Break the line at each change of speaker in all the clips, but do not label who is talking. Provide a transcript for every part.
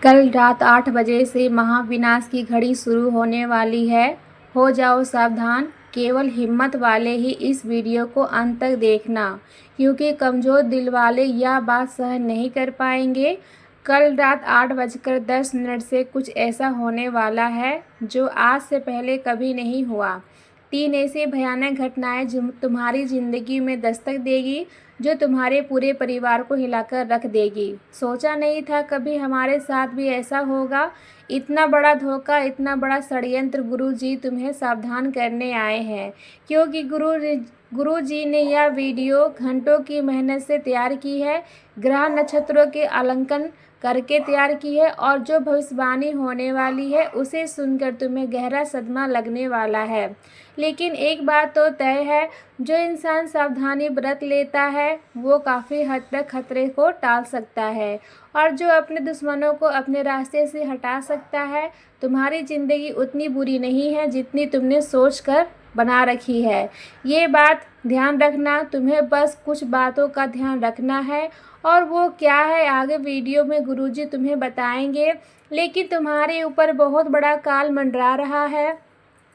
कल रात 8 बजे से महाविनाश की घड़ी शुरू होने वाली है। हो जाओ सावधान। केवल हिम्मत वाले ही इस वीडियो को अंत तक देखना, क्योंकि कमज़ोर दिल वाले यह बात सहन नहीं कर पाएंगे। कल रात 8:10 से कुछ ऐसा होने वाला है जो आज से पहले कभी नहीं हुआ। 3 ऐसी भयानक घटनाएं जो तुम्हारी ज़िंदगी में दस्तक देगी, जो तुम्हारे पूरे परिवार को हिलाकर रख देगी। सोचा नहीं था कभी हमारे साथ भी ऐसा होगा। इतना बड़ा धोखा, इतना बड़ा षड्यंत्र गुरुजी तुम्हें सावधान करने आए हैं, क्योंकि गुरुजी ने यह वीडियो घंटों की मेहनत से तैयार की है, ग्रह नक्षत्रों के आंकलन करके तैयार की है, और जो भविष्यवाणी होने वाली है उसे सुनकर तुम्हें गहरा सदमा लगने वाला है। लेकिन एक बात तो तय है, जो इंसान सावधानी बरत लेता है वो काफ़ी हद तक खतरे को टाल सकता है, और जो अपने दुश्मनों को अपने रास्ते से हटा सकता है। तुम्हारी ज़िंदगी उतनी बुरी नहीं है जितनी तुमने सोच कर बना रखी है। ये बात ध्यान रखना। तुम्हें बस कुछ बातों का ध्यान रखना है, और वो क्या है आगे वीडियो में गुरुजी तुम्हें बताएंगे। लेकिन तुम्हारे ऊपर बहुत बड़ा काल मंडरा रहा है।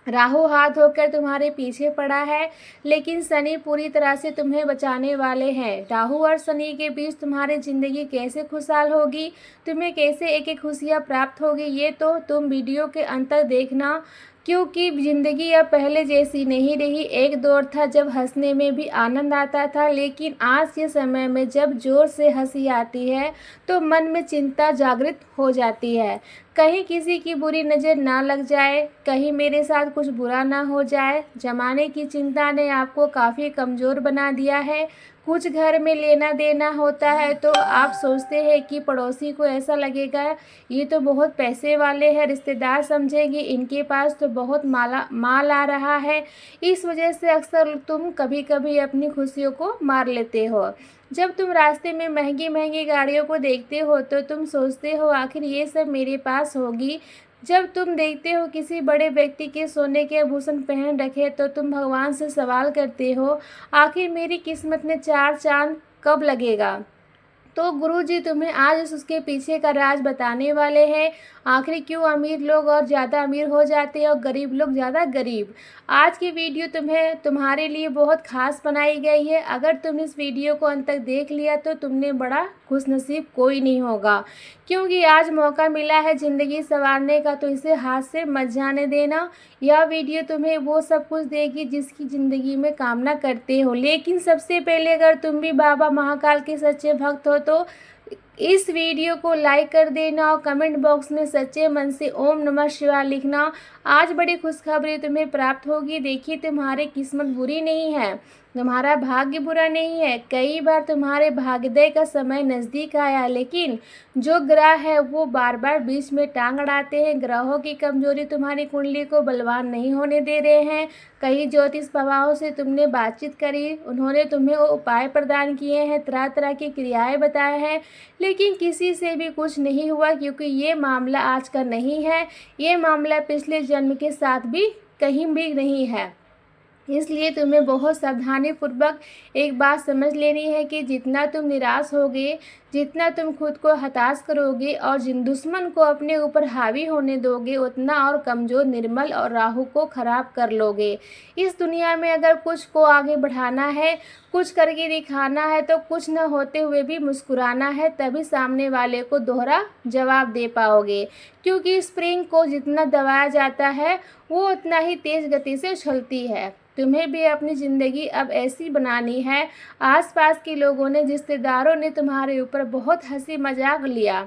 राहु हाथ होकर तुम्हारे पीछे पड़ा है, लेकिन शनि पूरी तरह से तुम्हें बचाने वाले हैं। राहु और शनि के बीच तुम्हारी ज़िंदगी कैसे खुशहाल होगी, तुम्हें कैसे एक एक खुशियाँ प्राप्त होगी, ये तो तुम वीडियो के अंत तक देखना, क्योंकि ज़िंदगी अब पहले जैसी नहीं रही। एक दौर था जब हंसने में भी आनंद आता था, लेकिन आज के समय में जब ज़ोर से हंसी आती है तो मन में चिंता जागृत हो जाती है। कहीं किसी की बुरी नज़र ना लग जाए, कहीं मेरे साथ कुछ बुरा ना हो जाए। ज़माने की चिंता ने आपको काफ़ी कमज़ोर बना दिया है। कुछ घर में लेना देना होता है तो आप सोचते हैं कि पड़ोसी को ऐसा लगेगा ये तो बहुत पैसे वाले हैं, रिश्तेदार समझेंगे इनके पास तो बहुत माल आ रहा है। इस वजह से अक्सर तुम कभी कभी अपनी खुशियों को मार लेते हो। जब तुम रास्ते में महंगी महंगी गाड़ियों को देखते हो तो तुम सोचते हो आखिर ये सब मेरे पास होगी। जब तुम देखते हो किसी बड़े व्यक्ति के सोने के आभूषण पहन रखे तो तुम भगवान से सवाल करते हो आखिर मेरी किस्मत में 4 चांद कब लगेगा। तो गुरुजी तुम्हें आज उसके पीछे का राज बताने वाले हैं। आखिर क्यों अमीर लोग और ज़्यादा अमीर हो जाते हैं और गरीब लोग ज़्यादा गरीब। आज की वीडियो तुम्हारे लिए बहुत खास बनाई गई है। अगर तुम इस वीडियो को अंत तक देख लिया तो तुमने बड़ा खुशनसीब कोई नहीं होगा, क्योंकि आज मौका मिला है ज़िंदगी संवारने का, तो इसे हाथ से मत जाने देना। यह वीडियो तुम्हें वो सब कुछ देगी जिसकी ज़िंदगी में कामना करते हो। लेकिन सबसे पहले अगर तुम भी बाबा महाकाल के सच्चे भक्त हो तो इस वीडियो को लाइक कर देना और कमेंट बॉक्स में सच्चे मन से ओम नमः शिवाय लिखना। आज बड़ी खुशखबरी तुम्हें प्राप्त होगी। देखिए, तुम्हारी किस्मत बुरी नहीं है, तुम्हारा भाग्य बुरा नहीं है। कई बार तुम्हारे भाग्योदय का समय नज़दीक आया, लेकिन जो ग्रह है वो बार बार बीच में टांग अड़ाते हैं। ग्रहों की कमजोरी तुम्हारी कुंडली को बलवान नहीं होने दे रहे हैं। कई ज्योतिष बाबाओं से तुमने बातचीत करी, उन्होंने तुम्हें वो उपाय प्रदान किए हैं, तरह तरह की क्रियाएं बताए हैं, लेकिन किसी से भी कुछ नहीं हुआ, क्योंकि ये मामला आज का नहीं है। ये मामला पिछले जन्म के साथ भी कहीं भी नहीं है। इसलिए तुम्हें बहुत सावधानी पूर्वक एक बात समझ लेनी है कि जितना तुम निराश होगे, जितना तुम खुद को हताश करोगे और जिन दुश्मन को अपने ऊपर हावी होने दोगे, उतना और कमज़ोर, निर्मल और राहु को खराब कर लोगे। इस दुनिया में अगर कुछ को आगे बढ़ाना है, कुछ करके दिखाना है, तो कुछ न होते हुए भी मुस्कुराना है, तभी सामने वाले को दोहरा जवाब दे पाओगे। क्योंकि स्प्रिंग को जितना दबाया जाता है वो उतना ही तेज़ गति से उछलती है। तुम्हें भी अपनी ज़िंदगी अब ऐसी बनानी है। आसपास के लोगों ने, रिश्तेदारों ने तुम्हारे ऊपर बहुत हंसी मजाक लिया,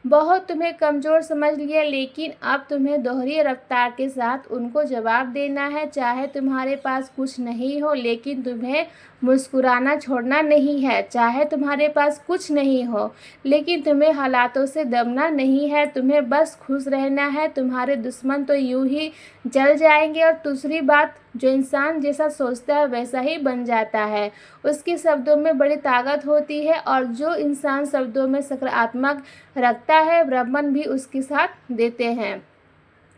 बहुत तुम्हें कमज़ोर समझ लिया, लेकिन अब तुम्हें दोहरी रफ्तार के साथ उनको जवाब देना है। चाहे तुम्हारे पास कुछ नहीं हो, लेकिन तुम्हें मुस्कुराना छोड़ना नहीं है। चाहे तुम्हारे पास कुछ नहीं हो, लेकिन तुम्हें हालातों से दबना नहीं है। तुम्हें बस खुश रहना है। तुम्हारे दुश्मन तो यूं ही जल जाएंगे। और दूसरी बात, जो इंसान जैसा सोचता है वैसा ही बन जाता है। उसके शब्दों में बड़ी ताकत होती है, और जो इंसान शब्दों में सकारात्मक रखता है, ब्रह्मन भी उसके साथ देते हैं,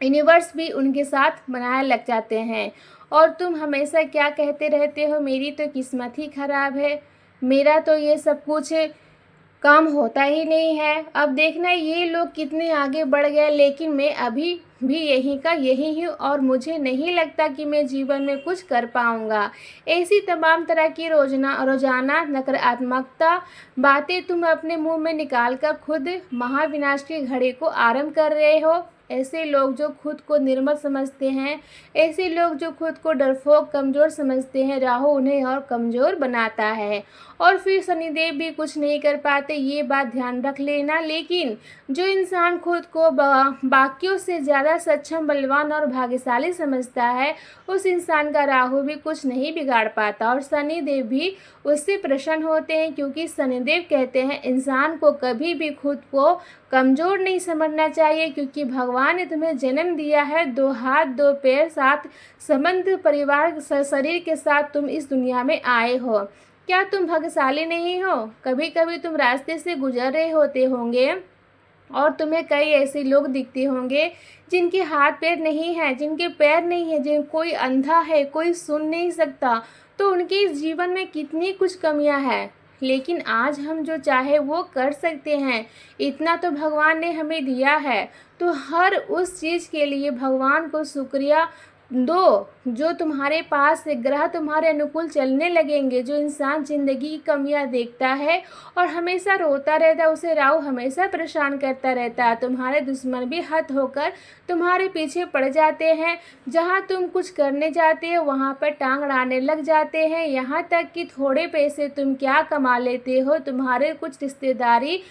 यूनिवर्स भी उनके साथ बनाए लग जाते हैं। और तुम हमेशा क्या कहते रहते हो, मेरी तो किस्मत ही खराब है, मेरा तो ये सब कुछ काम होता ही नहीं है। अब देखना ये लोग कितने आगे बढ़ गए, लेकिन मैं अभी भी यहीं का यही हूँ और मुझे नहीं लगता कि मैं जीवन में कुछ कर पाऊँगा। ऐसी तमाम तरह की रोज़ाना नकारात्मकता बातें तुम अपने मुंह में निकाल कर खुद महाविनाश की घड़ी को आरंभ कर रहे हो। ऐसे लोग जो खुद को निर्मल समझते हैं, ऐसे लोग जो खुद को डरपोक कमज़ोर समझते हैं, राहु उन्हें और कमज़ोर बनाता है और फिर शनिदेव भी कुछ नहीं कर पाते, ये बात ध्यान रख लेना। लेकिन जो इंसान खुद को बाकियों से ज़्यादा सक्षम, बलवान और भाग्यशाली समझता है, उस इंसान का राहु भी कुछ नहीं बिगाड़ पाता और शनिदेव भी उससे प्रसन्न होते हैं, क्योंकि शनिदेव कहते हैं इंसान को कभी भी खुद को कमज़ोर नहीं समझना चाहिए, क्योंकि भगवान ने तुम्हें जन्म दिया है, 2 हाथ 2 पैर 7 संबंध परिवार शरीर के साथ तुम इस दुनिया में आए हो। क्या तुम भाग्यशाली नहीं हो? कभी कभी तुम रास्ते से गुजर रहे होते होंगे और तुम्हें कई ऐसे लोग दिखते होंगे जिनके हाथ पैर नहीं है, जिनके पैर नहीं है, जिन कोई अंधा है, कोई सुन नहीं सकता, तो उनके इस जीवन में कितनी कुछ कमियां हैं। लेकिन आज हम जो चाहे वो कर सकते हैं, इतना तो भगवान ने हमें दिया है। तो हर उस चीज़ के लिए भगवान को शुक्रिया दो जो तुम्हारे पास से ग्रह तुम्हारे अनुकूल चलने लगेंगे। जो इंसान ज़िंदगी की कमियां देखता है और हमेशा रोता रहता है, उसे राहु हमेशा परेशान करता रहता है। तुम्हारे दुश्मन भी हद होकर तुम्हारे पीछे पड़ जाते हैं। जहां तुम कुछ करने जाते हो वहां पर टांग अड़ाने लग जाते हैं। यहाँ तक कि थोड़े पैसे तुम क्या कमा लेते हो, तुम्हारे कुछ रिश्तेदारी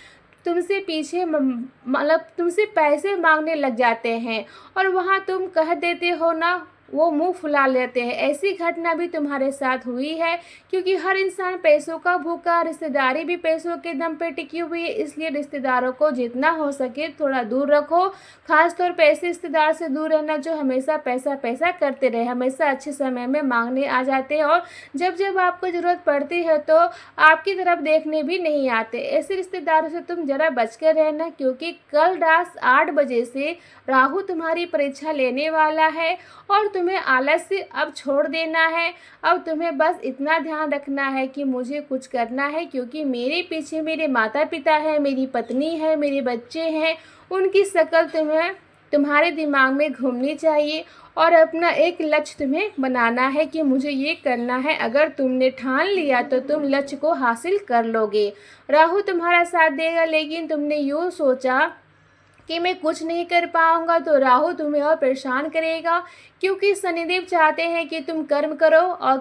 तुमसे पीछे मतलब तुमसे पैसे मांगने लग जाते हैं और वहाँ तुम कह देते हो ना, वो मुंह फुला लेते हैं। ऐसी घटना भी तुम्हारे साथ हुई है, क्योंकि हर इंसान पैसों का भूखा, रिश्तेदारी भी पैसों के दम पे टिकी हुई है। इसलिए रिश्तेदारों को जितना हो सके थोड़ा दूर रखो, खासतौर पे ऐसे रिश्तेदार से दूर रहना जो हमेशा पैसा पैसा करते रहे, हमेशा अच्छे समय में मांगने आ जाते हैं और जब जब आपको ज़रूरत पड़ती है तो आपकी तरफ देखने भी नहीं आते। ऐसे रिश्तेदारों से तुम ज़रा बच कर रहना, क्योंकि कल रात 8 बजे से राहु तुम्हारी परीक्षा लेने वाला है और तुम्हें आलस्य अब छोड़ देना है। अब तुम्हें बस इतना ध्यान रखना है कि मुझे कुछ करना है, क्योंकि मेरे पीछे मेरे माता पिता हैं, मेरी पत्नी है, मेरे बच्चे हैं। उनकी शक्ल तुम्हारे दिमाग में घूमनी चाहिए और अपना एक लक्ष्य तुम्हें बनाना है कि मुझे ये करना है। अगर तुमने ठान लिया तो तुम लक्ष्य को हासिल कर लोगे। राहु तुम्हारा साथ देगा, लेकिन तुमने यूँ सोचा कि मैं कुछ नहीं कर पाऊंगा तो राहु तुम्हें और परेशान करेगा, क्योंकि शनिदेव चाहते हैं कि तुम कर्म करो और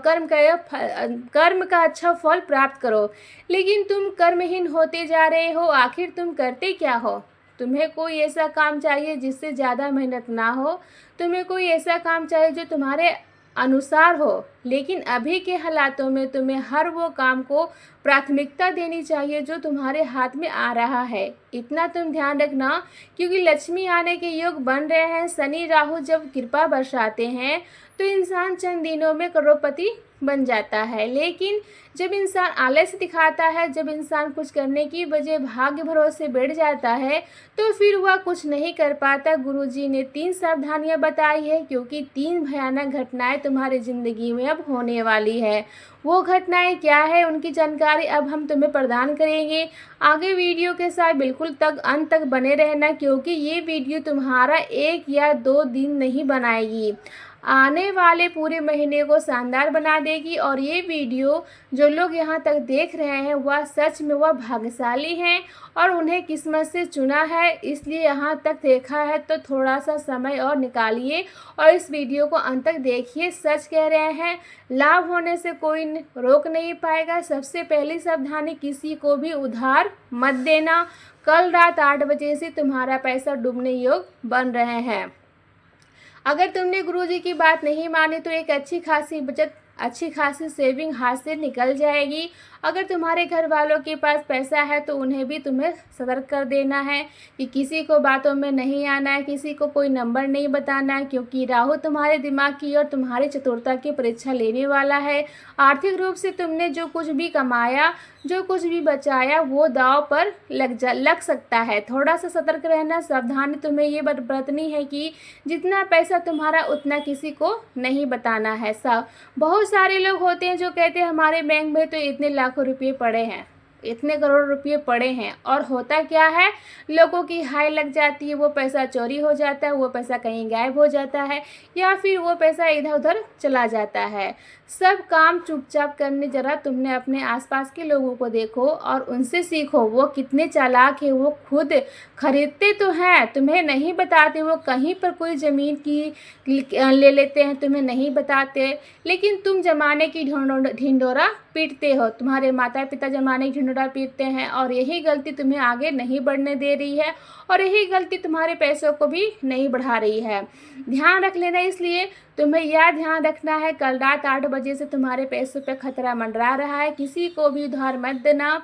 कर्म का अच्छा फल प्राप्त करो। लेकिन तुम कर्महीन होते जा रहे हो। आखिर तुम करते क्या हो? तुम्हें कोई ऐसा काम चाहिए जिससे ज़्यादा मेहनत ना हो, तुम्हें कोई ऐसा काम चाहिए जो तुम्हारे अनुसार हो। लेकिन अभी के हालातों में तुम्हें हर वो काम को प्राथमिकता देनी चाहिए जो तुम्हारे हाथ में आ रहा है। इतना तुम ध्यान रखना, क्योंकि लक्ष्मी आने के योग बन रहे हैं। शनि राहु जब कृपा बरसाते हैं तो इंसान चंद दिनों में करोड़पति बन जाता है। लेकिन जब इंसान आलस्य दिखाता है, जब इंसान कुछ करने की बजाय भाग्य भरोसे बैठ जाता है, तो फिर वह कुछ नहीं कर पाता। गुरुजी ने 3 सावधानियां बताई है, क्योंकि 3 भयानक घटनाएं तुम्हारी ज़िंदगी में अब होने वाली है। वो घटनाएं क्या है, उनकी जानकारी अब हम तुम्हें प्रदान करेंगे। आगे वीडियो के साथ बिल्कुल अंत तक बने रहना, क्योंकि ये वीडियो तुम्हारा 1 या 2 दिन नहीं बनाएगी, आने वाले पूरे महीने को शानदार बना देगी। और ये वीडियो जो लोग यहाँ तक देख रहे हैं वह सच में वह भाग्यशाली हैं और उन्हें किस्मत से चुना है, इसलिए यहाँ तक देखा है। तो थोड़ा सा समय और निकालिए और इस वीडियो को अंत तक देखिए। सच कह रहे हैं, लाभ होने से कोई रोक नहीं पाएगा। सबसे पहली सावधानी, किसी को भी उधार मत देना। कल रात 8 बजे से तुम्हारा पैसा डूबने योग बन रहे हैं। अगर तुमने गुरुजी की बात नहीं मानी तो एक अच्छी खासी बचत, अच्छी खासी सेविंग हाथ से निकल जाएगी। अगर तुम्हारे घर वालों के पास पैसा है तो उन्हें भी तुम्हें सतर्क कर देना है कि किसी को बातों में नहीं आना है, किसी को कोई नंबर नहीं बताना है, क्योंकि राहु तुम्हारे दिमाग की और तुम्हारी चतुरता की परीक्षा लेने वाला है। आर्थिक रूप से तुमने जो कुछ भी कमाया, जो कुछ भी बचाया, वो दांव पर लग सकता है। थोड़ा सा सतर्क रहना, सावधानी तुम्हें ये बरतनी है कि जितना पैसा तुम्हारा उतना किसी को नहीं बताना है। सब बहुत सारे लोग होते हैं जो कहते हैं हमारे बैंक में तो इतने लाखों रुपये पड़े हैं। इतने करोड़ रुपये पड़े हैं, और होता क्या है, लोगों की हाय लग जाती है, वो पैसा चोरी हो जाता है, वो पैसा कहीं गायब हो जाता है, या फिर वो पैसा इधर उधर चला जाता है। सब काम चुपचाप करने जरा तुमने अपने आसपास के लोगों को देखो और उनसे सीखो, वो कितने चालाक है। वो खुद खरीदते तो हैं, तुम्हें नहीं बताते, वो कहीं पर कोई ज़मीन की ले लेते हैं, तुम्हें नहीं बताते, लेकिन तुम जमाने की ढिंढोरा पीटते हो, तुम्हारे माता पिता जमाने की ढिंढोरा पीटते हैं, और यही गलती तुम्हें आगे नहीं बढ़ने दे रही है, और यही गलती तुम्हारे पैसों को भी नहीं बढ़ा रही है। ध्यान रख लेना, इसलिए तुम्हें यह ध्यान रखना है, कल रात 8 बजे से तुम्हारे पैसों पे खतरा मंडरा रहा है। किसी को भी उधार मत देना।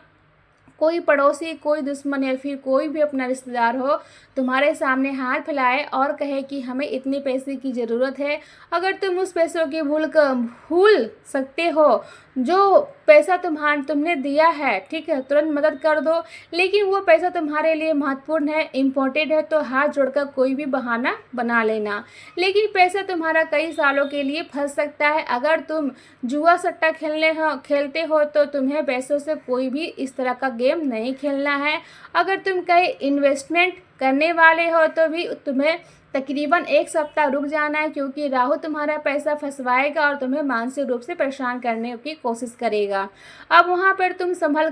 कोई पड़ोसी, कोई दुश्मन या फिर कोई भी अपना रिश्तेदार हो, तुम्हारे सामने हाथ फैलाए और कहे कि हमें इतने पैसे की ज़रूरत है, अगर तुम उस पैसों की भूल सकते हो, जो पैसा तुमने दिया है, ठीक है, तुरंत मदद कर दो। लेकिन वो पैसा तुम्हारे लिए महत्वपूर्ण है, इम्पोर्टेंट है, तो हाथ जोड़कर कोई भी बहाना बना लेना। लेकिन पैसा तुम्हारा कई सालों के लिए फंस सकता है। अगर तुम जुआ सट्टा खेलते हो तो तुम्हें पैसों से कोई भी इस तरह का गेम नहीं खेलना है। अगर तुम कहीं इन्वेस्टमेंट करने वाले हो तो भी तुम्हें तकरीबन 1 सप्ताह रुक जाना है, क्योंकि राहु तुम्हारा पैसा फंसवाएगा और तुम्हें मानसिक रूप से परेशान करने की कोशिश करेगा। अब वहाँ पर तुम संभल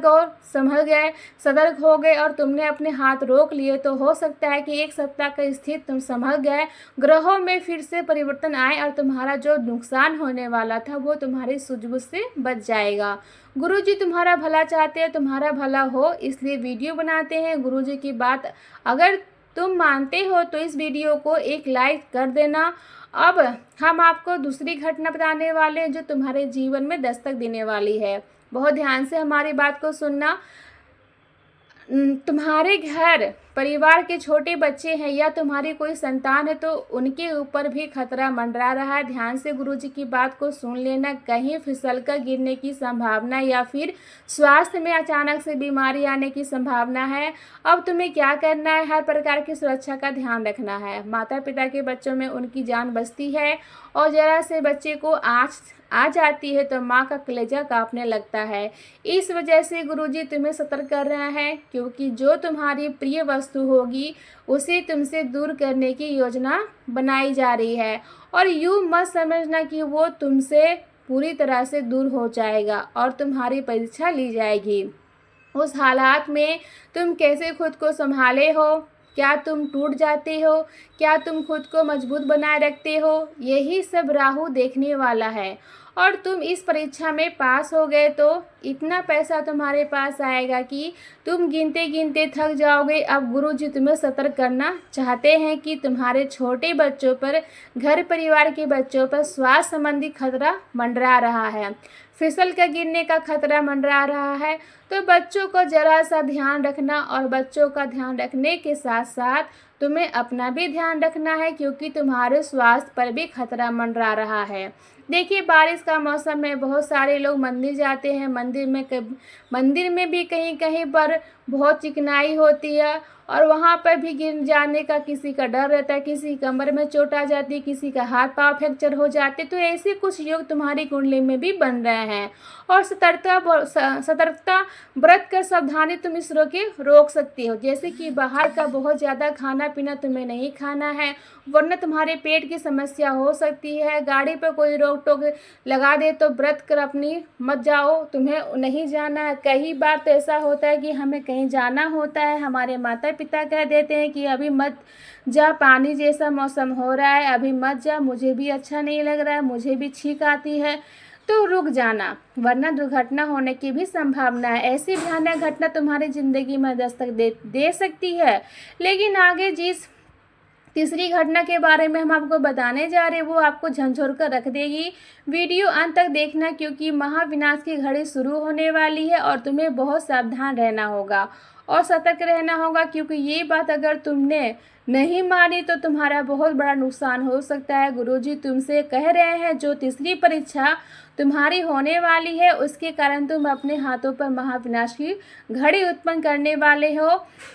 गए, सतर्क हो गए और तुमने अपने हाथ रोक लिए, तो हो सकता है कि 1 सप्ताह का स्थिति तुम संभल गए, ग्रहों में फिर से परिवर्तन आए और तुम्हारा जो नुकसान होने वाला था वो तुम्हारी सूझबूझ से बच जाएगा। गुरुजी तुम्हारा भला चाहते हैं, तुम्हारा भला हो, इसलिए वीडियो बनाते हैं। गुरुजी की बात अगर तुम मानते हो तो इस वीडियो को एक लाइक कर देना। अब हम आपको दूसरी घटना बताने वाले हैं जो तुम्हारे जीवन में दस्तक देने वाली है। बहुत ध्यान से हमारी बात को सुनना। तुम्हारे घर परिवार के छोटे बच्चे हैं या तुम्हारी कोई संतान है तो उनके ऊपर भी खतरा मंडरा रहा है। ध्यान से गुरुजी की बात को सुन लेना। कहीं फिसलकर गिरने की संभावना या फिर स्वास्थ्य में अचानक से बीमारी आने की संभावना है। अब तुम्हें क्या करना है, हर प्रकार की सुरक्षा का ध्यान रखना है। माता पिता के बच्चों में उनकी जान बचती है और जरा से बच्चे को आँच आ जाती है तो माँ का कलेजा कांपने लगता है। इस वजह से गुरुजी तुम्हें सतर्क कर रहे हैं, क्योंकि जो तुम्हारी प्रिय वस्तु होगी उसे तुमसे दूर करने की योजना बनाई जा रही है, और यूँ मत समझना कि वो तुमसे पूरी तरह से दूर हो जाएगा और तुम्हारी परीक्षा ली जाएगी। उस हालात में तुम कैसे खुद को संभाले हो, क्या तुम टूट जाते हो, क्या तुम खुद को मजबूत बनाए रखते हो, यही सब राहु देखने वाला है। और तुम इस परीक्षा में पास हो गए तो इतना पैसा तुम्हारे पास आएगा कि तुम गिनते गिनते थक जाओगे। अब गुरुजी तुम्हें सतर्क करना चाहते हैं कि तुम्हारे छोटे बच्चों पर, घर परिवार के बच्चों पर स्वास्थ्य संबंधी खतरा मंडरा रहा है, फिसल कर गिरने का खतरा मंडरा रहा है। तो बच्चों को जरा सा ध्यान रखना, और बच्चों का ध्यान रखने के साथ साथ तुम्हें अपना भी ध्यान रखना है, क्योंकि तुम्हारे स्वास्थ्य पर भी खतरा मंडरा रहा है। देखिए, बारिश का मौसम है, बहुत सारे लोग मंदिर जाते हैं। मंदिर में भी कहीं कहीं पर बहुत चिकनाई होती है और वहाँ पर भी गिर जाने का किसी का डर रहता है, किसी कमर में चोट आ जाती है, किसी का हाथ पांव फ्रैक्चर हो जाते। तो ऐसे कुछ योग तुम्हारी कुंडली में भी बन रहे हैं, और सतर्कता बरत कर सावधानी तुम इस रोग के रोक सकती हो। जैसे कि बाहर का बहुत ज़्यादा खाना पीना तुम्हें नहीं खाना है, वरना तुम्हारे पेट की समस्या हो सकती है। गाड़ी पर कोई रोक टोक लगा दे तो व्रत कर अपनी मत जाओ, तुम्हें नहीं जाना है। कई बार तो ऐसा होता है कि हमें कहीं जाना होता है, हमारे माता पिता कह देते हैं कि अभी मत जा, पानी जैसा मौसम हो रहा है, अभी मत जा, मुझे भी अच्छा नहीं लग रहा है, मुझे भी छींक आती है, तो रुक जाना, वरना दुर्घटना होने की भी संभावना है। ऐसी भयानक घटना तुम्हारी ज़िंदगी में दस्तक दे सकती है। लेकिन आगे जिस तीसरी घटना के बारे में हम आपको बताने जा रहे हैं वो आपको झंझोर कर रख देगी। वीडियो अंत तक देखना, क्योंकि महाविनाश की घड़ी शुरू होने वाली है और तुम्हें बहुत सावधान रहना होगा और सतर्क रहना होगा, क्योंकि ये बात अगर तुमने नहीं मानी तो तुम्हारा बहुत बड़ा नुकसान हो सकता है। गुरुजी तुमसे कह रहे हैं जो तीसरी परीक्षा तुम्हारी होने वाली है उसके कारण तुम अपने हाथों पर महाविनाश की घड़ी उत्पन्न करने वाले हो,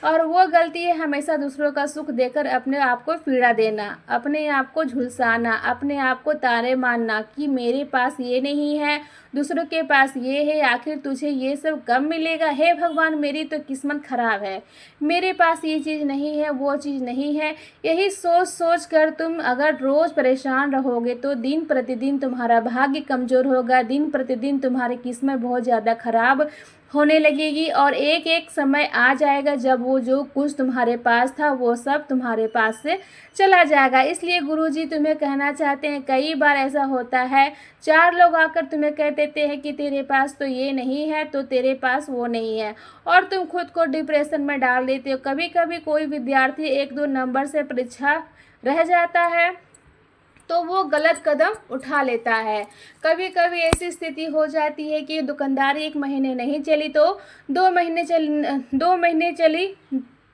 और वो गलती है हमेशा दूसरों का सुख देकर अपने आप को पीड़ा देना, अपने आप को झुलसाना, अपने आप को ताने मारना कि मेरे पास ये नहीं है, दूसरों के पास ये है, आखिर तुझे ये सब कब मिलेगा। हे भगवान मेरी तो किस्मत खराब है, मेरे पास ये चीज़ नहीं है, वो चीज़ नहीं है। यही सोच सोच कर तुम अगर रोज़ परेशान रहोगे तो दिन प्रतिदिन तुम्हारा भाग्य कमज़ोर होगा, दिन प्रतिदिन तुम्हारी किस्मत बहुत ज़्यादा खराब होने लगेगी, और एक एक समय आ जाएगा जब वो जो कुछ तुम्हारे पास था वो सब तुम्हारे पास से चला जाएगा। इसलिए गुरुजी तुम्हें कहना चाहते हैं, कई बार ऐसा होता है, 4 लोग आकर तुम्हें कह देते हैं कि तेरे पास तो ये नहीं है, तो तेरे पास वो नहीं है, और तुम खुद को डिप्रेशन में डाल देते हो। कभी कभी कोई विद्यार्थी 1-2 नंबर से परीक्षा रह जाता है तो वो गलत कदम उठा लेता है। कभी कभी ऐसी स्थिति हो जाती है कि दुकानदारी 1 महीने नहीं चली तो 2 महीने चली,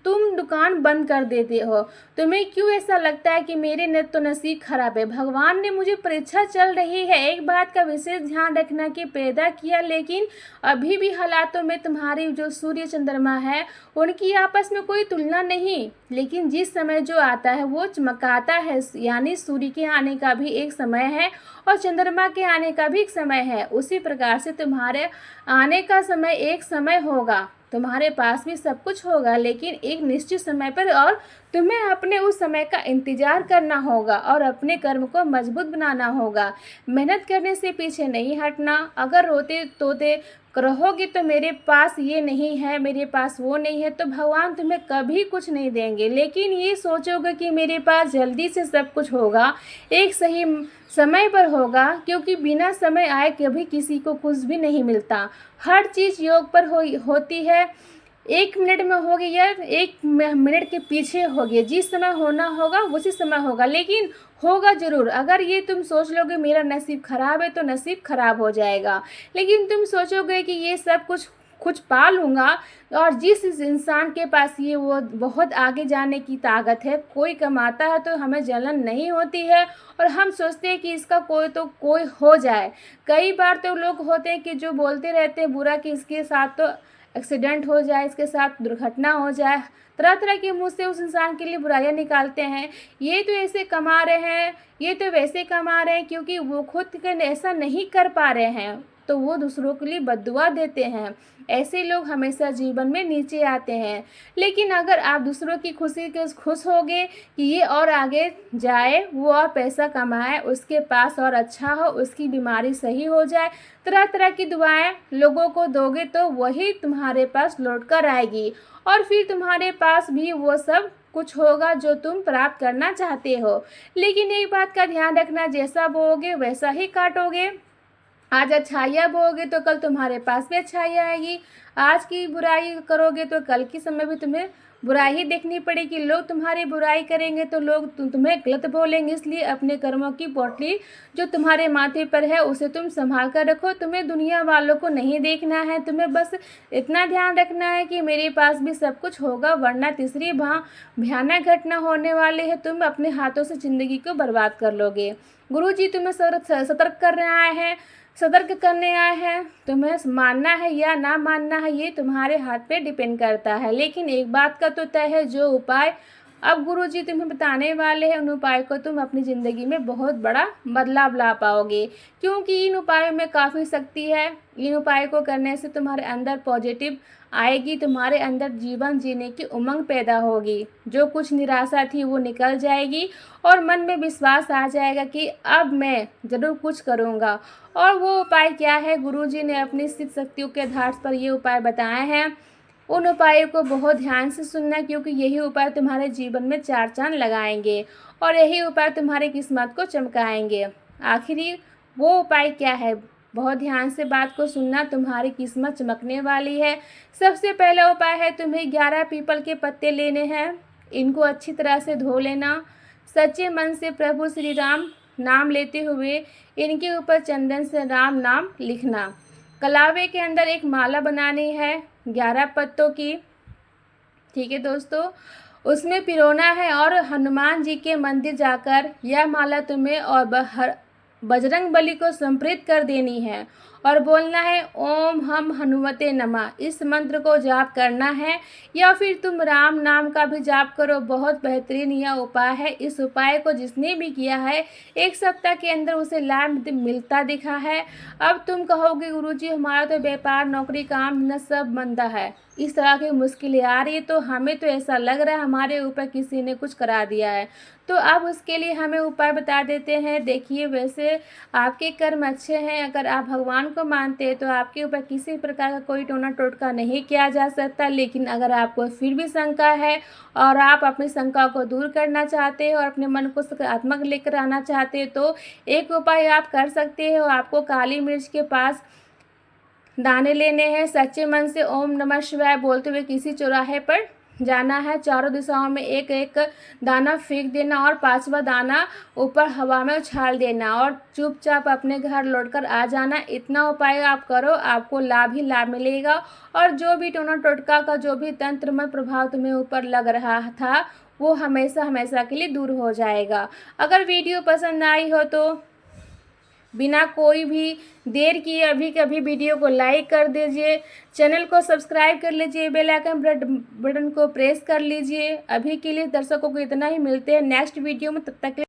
तुम दुकान बंद कर देते हो। तुम्हें क्यों ऐसा लगता है कि मेरे तो नसीब खराब है, भगवान ने मुझे परीक्षा चल रही है। एक बात का विशेष ध्यान रखना कि पैदा किया, लेकिन अभी भी हालातों में तुम्हारी जो सूर्य चंद्रमा है उनकी आपस में कोई तुलना नहीं, लेकिन जिस समय जो आता है वो चमकाता है, यानी सूर्य के आने का भी एक समय है और चंद्रमा के आने का भी एक समय है। उसी प्रकार से तुम्हारे आने का समय एक समय होगा, तुम्हारे पास भी सब कुछ होगा, लेकिन एक निश्चित समय पर, और तुम्हें अपने उस समय का इंतजार करना होगा और अपने कर्म को मजबूत बनाना होगा। मेहनत करने से पीछे नहीं हटना। अगर रोते तोते रहोगे तो मेरे पास ये नहीं है, मेरे पास वो नहीं है, तो भगवान तुम्हें कभी कुछ नहीं देंगे। लेकिन ये सोचोगे कि मेरे पास जल्दी से सब कुछ होगा, एक सही समय पर होगा, क्योंकि बिना समय आए कभी किसी को कुछ भी नहीं मिलता। हर चीज़ योग पर होती है। 1 मिनट में होगी या 1 मिनट के पीछे होगी, जिस समय होना होगा उसी समय होगा, लेकिन होगा ज़रूर। अगर ये तुम सोच लोगे मेरा नसीब खराब है तो नसीब खराब हो जाएगा, लेकिन तुम सोचोगे कि ये सब कुछ पा लूँगा, और जिस इंसान के पास ये वो बहुत आगे जाने की ताकत है, कोई कमाता है तो हमें जलन नहीं होती है और हम सोचते हैं कि इसका कोई हो जाए। कई बार तो लोग होते हैं कि जो बोलते रहते हैं बुरा कि इसके साथ तो एक्सीडेंट हो जाए, इसके साथ दुर्घटना हो जाए, तरह तरह के मुँह से उस इंसान के लिए बुराइयां निकालते हैं। ये तो ऐसे कमा रहे हैं, ये तो वैसे कमा रहे हैं, क्योंकि वो खुद के ऐसा नहीं कर पा रहे हैं तो वो दूसरों के लिए बद्दुआ देते हैं। ऐसे लोग हमेशा जीवन में नीचे आते हैं। लेकिन अगर आप दूसरों की खुशी के खुश होगे कि ये और आगे जाए, वो और पैसा कमाए, उसके पास और अच्छा हो, उसकी बीमारी सही हो जाए, तरह तरह की दुआएं लोगों को दोगे तो वही तुम्हारे पास लौट कर आएगी, और फिर तुम्हारे पास भी वो सब कुछ होगा जो तुम प्राप्त करना चाहते हो। लेकिन एक बात का ध्यान रखना, जैसा बोओगे वैसा ही काटोगे। आज अच्छाइयाँ बोओगे तो कल तुम्हारे पास भी अच्छाइयाँ आएगी, आज की बुराई करोगे तो कल के समय भी तुम्हें बुराई ही देखनी पड़ेगी। लोग तुम्हारी बुराई करेंगे तो लोग तुम्हें गलत बोलेंगे, इसलिए अपने कर्मों की पोटली जो तुम्हारे माथे पर है उसे तुम संभाल कर रखो। तुम्हें दुनिया वालों को नहीं देखना है, तुम्हें बस इतना ध्यान रखना है कि मेरे पास भी सब कुछ होगा, वरना तीसरी भयानक घटना होने वाली है, तुम अपने हाथों से ज़िंदगी को बर्बाद कर लोगे। गुरुजी तुम्हें सतर्क कर रहे हैं, सतर्क करने आए हैं। तुम्हें मानना है या ना मानना है ये तुम्हारे हाथ पे डिपेंड करता है, लेकिन एक बात का तो तय है, जो उपाय अब गुरुजी तुम्हें बताने वाले हैं उन उपाय को तुम अपनी ज़िंदगी में बहुत बड़ा बदलाव ला पाओगे, क्योंकि इन उपायों में काफ़ी शक्ति है। इन उपाय को करने से तुम्हारे अंदर पॉजिटिव आएगी, तुम्हारे अंदर जीवन जीने की उमंग पैदा होगी, जो कुछ निराशा थी वो निकल जाएगी और मन में विश्वास आ जाएगा कि अब मैं ज़रूर कुछ करूँगा। और वो उपाय क्या है, गुरुजी ने अपनी सिद्ध शक्तियों के आधार पर ये उपाय बताए हैं। उन उपायों को बहुत ध्यान से सुनना, क्योंकि यही उपाय तुम्हारे जीवन में 4 चांद लगाएंगे और यही उपाय तुम्हारी किस्मत को चमकाएंगे। आखिरी वो उपाय क्या है, बहुत ध्यान से बात को सुनना, तुम्हारी किस्मत चमकने वाली है। सबसे पहला उपाय है, तुम्हें 11 पीपल के पत्ते लेने हैं, इनको अच्छी तरह से धो लेना, सच्चे मन से प्रभु श्री राम नाम लेते हुए इनके ऊपर चंदन से राम नाम लिखना। कलावे के अंदर एक माला बनानी है 11 पत्तों की, ठीक है दोस्तों। उसमें पिरोना है और हनुमान जी के मंदिर जाकर यह माला तुम्हें और बजरंग बली को समर्पित कर देनी है और बोलना है ओम हम हनुमते नमः। इस मंत्र को जाप करना है या फिर तुम राम नाम का भी जाप करो। बहुत बेहतरीन यह उपाय है। इस उपाय को जिसने भी किया है 1 सप्ताह के अंदर उसे लाभ मिलता दिखा है। अब तुम कहोगे गुरुजी हमारा तो व्यापार नौकरी काम न सब मंदा है, इस तरह की मुश्किलें आ रही है, तो हमें तो ऐसा लग रहा है हमारे ऊपर किसी ने कुछ करा दिया है। तो अब उसके लिए हमें उपाय बता देते हैं। देखिए, वैसे आपके कर्म अच्छे हैं, अगर आप भगवान को मानते हैं तो आपके ऊपर किसी प्रकार का कोई टोना टोटका नहीं किया जा सकता। लेकिन अगर आपको फिर भी शंका है और आप अपनी शंका को दूर करना चाहते हो और अपने मन को सकारात्मक लेकर आना चाहते हो तो एक उपाय आप कर सकते हो। आपको काली मिर्च के पास दाने लेने हैं, सच्चे मन से ओम नमः शिवाय बोलते हुए किसी चौराहे पर जाना है, चारों दिशाओं में एक एक दाना फेंक देना और 5वां दाना ऊपर हवा में उछाल देना और चुपचाप अपने घर लौटकर आ जाना। इतना उपाय आप करो, आपको लाभ ही लाभ मिलेगा और जो भी टोना टोटका का जो भी तंत्रमय प्रभाव तुम्हें ऊपर लग रहा था वो हमेशा हमेशा के लिए दूर हो जाएगा। अगर वीडियो पसंद आई हो तो बिना कोई भी देर किए अभी के अभी वीडियो को लाइक कर दीजिए, चैनल को सब्सक्राइब कर लीजिए, बेल आइकन बटन को प्रेस कर लीजिए। अभी के लिए दर्शकों को इतना ही, मिलते हैं नेक्स्ट वीडियो में, तब तक के लिए